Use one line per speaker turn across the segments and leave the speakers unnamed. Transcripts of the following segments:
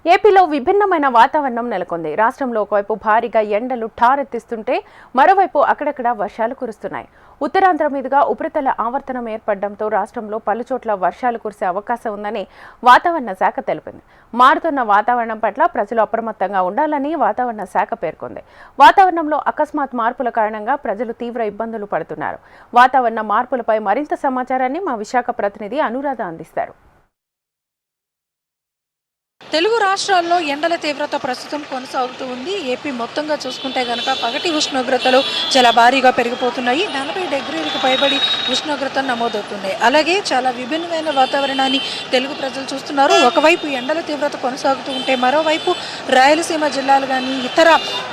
ఏపీలో విభిన్నమైన వాతావరణం నెలకొంది. రాష్ట్రంలో ఒకవైపు భారీగా ఎండలు ఠారెత్తిస్తుంటే మరోవైపు అక్కడక్కడ వర్షాలు కురుస్తున్నాయి. ఉత్తరాంధ్ర మీదుగా ఉపరితల ఆవర్తనం ఏర్పడడంతో రాష్ట్రంలో పలుచోట్ల వర్షాలు కురిసే అవకాశం ఉందని వాతావరణ శాఖ తెలిపింది. మారుతున్న వాతావరణం పట్ల ప్రజలు అప్రమత్తంగా ఉండాలని వాతావరణ శాఖ పేర్కొంది. వాతావరణంలో అకస్మాత్ మార్పుల కారణంగా ప్రజలు తీవ్ర ఇబ్బందులు పడుతున్నారు. వాతావరణ మార్పులపై మరింత సమాచారాన్ని మా విశాఖ ప్రతినిధి అనురాధ అందిస్తారు.
తెలుగు రాష్ట్రాల్లో ఎండల తీవ్రత ప్రస్తుతం కొనసాగుతూ ఉంది. ఏపీ మొత్తంగా చూసుకుంటే కనుక పగటి ఉష్ణోగ్రతలు చాలా భారీగా పెరిగిపోతున్నాయి. 40 డిగ్రీలకు పైబడి ఉష్ణోగ్రతలు నమోదవుతున్నాయి. అలాగే చాలా విభిన్నమైన వాతావరణాన్ని తెలుగు ప్రజలు చూస్తున్నారు. ఒకవైపు ఎండల తీవ్రత కొనసాగుతూ ఉంటే మరోవైపు రాయలసీమ జిల్లాలు కానీ ఇతర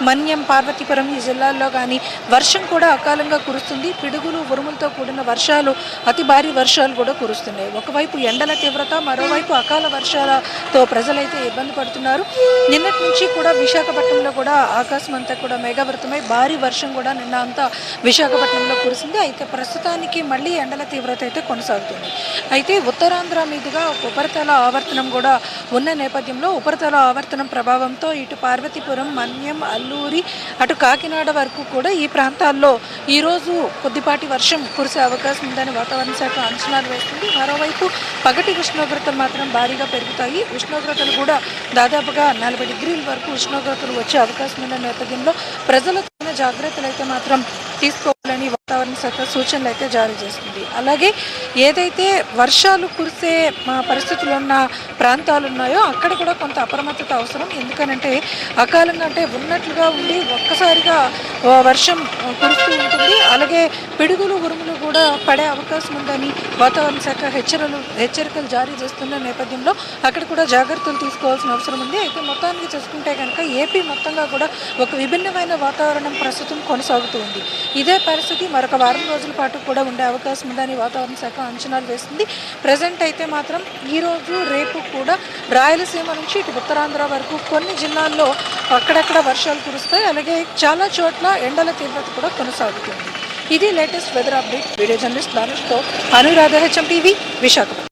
మన్యం, పార్వతీపురం ఈ జిల్లాల్లో కానీ వర్షం కూడా అకాలంగా కురుస్తుంది. పిడుగులు, ఉరుములతో కూడిన వర్షాలు, అతి భారీ వర్షాలు కూడా కురుస్తున్నాయి. ఒకవైపు ఎండల తీవ్రత, మరోవైపు అకాల వర్షాలతో ప్రజలైతే ఇబ్బంది పడుతున్నారు. నిన్నటి నుంచి కూడా విశాఖపట్నంలో కూడా ఆకాశం అంతా కూడా మేఘావృతమై భారీ వర్షం కూడా నిన్న అంతా విశాఖపట్నంలో కురిసింది. అయితే ప్రస్తుతానికి మళ్ళీ ఎండల తీవ్రత అయితే కొనసాగుతుంది. అయితే ఉత్తరాంధ్ర మీదుగా ఉపరితల ఆవర్తనం కూడా ఉన్న నేపథ్యంలో ఉపరితల ఆవర్తనం ప్రభావంతో ఇటు పార్వతీపురం, మన్యం, అల్లూరి, అటు కాకినాడ వరకు కూడా ఈ ప్రాంతాల్లో ఈరోజు కొద్దిపాటి వర్షం కురిసే అవకాశం ఉందని వాతావరణ శాఖ అంచనాలు వేస్తుంది. మరోవైపు పగటి ఉష్ణోగ్రతలు మాత్రం భారీగా పెరుగుతాయి. ఉష్ణోగ్రతలు కూడా దాదాపుగా 40 డిగ్రీల వరకు ఉష్ణోగ్రతలు వచ్చే అవకాశం ఉన్న నేపథ్యంలో ప్రజలు తగిన జాగ్రత్తలు అయితే మాత్రం తీసుకోవాలని వాతావరణ శాఖ సూచనలు అయితే జారీ చేస్తుంది. అలాగే ఏదైతే వర్షాలు కురిసే పరిస్థితులు ఉన్న ప్రాంతాలు ఉన్నాయో అక్కడ కూడా కొంత అప్రమత్తత అవసరం. ఎందుకనంటే అకాలంగా అంటే ఉన్నట్లుగా ఉండి ఒక్కసారిగా వర్షం కురుస్తూ ఉంటుంది. అలాగే పిడుగులు, ఉరుములు కూడా పడే అవకాశం ఉందని వాతావరణ శాఖ హెచ్చరికలు జారీ చేస్తున్న నేపథ్యంలో అక్కడ కూడా జాగ్రత్తలు తీసుకోవాల్సిన అవసరం ఉంది. అయితే మొత్తానికి చూసుకుంటే కనుక ఏపీ మొత్తంగా కూడా ఒక విభిన్నమైన వాతావరణం ప్రస్తుతం కొనసాగుతూ ఉంది. ఇదే పరిస్థితి మరొక వారం రోజుల పాటు కూడా ఉండే అవకాశం ఉందని వాతావరణ శాఖ అంచనాలు వేస్తుంది. ప్రజెంట్ అయితే మాత్రం ఈరోజు, రేపు కూడా రాయలసీమ నుంచి ఇటు ఉత్తరాంధ్ర వరకు కొన్ని జిల్లాల్లో అక్కడక్కడ వర్షాలు కురుస్తాయి. అలాగే చాలా చోట్ల ఎండల తీవ్రత కూడా కొనసాగుతుంది. ఇది latest weather update. Video journalist లానుష్తో అనురాధ, HM టీవీ, విశాఖపట్నం.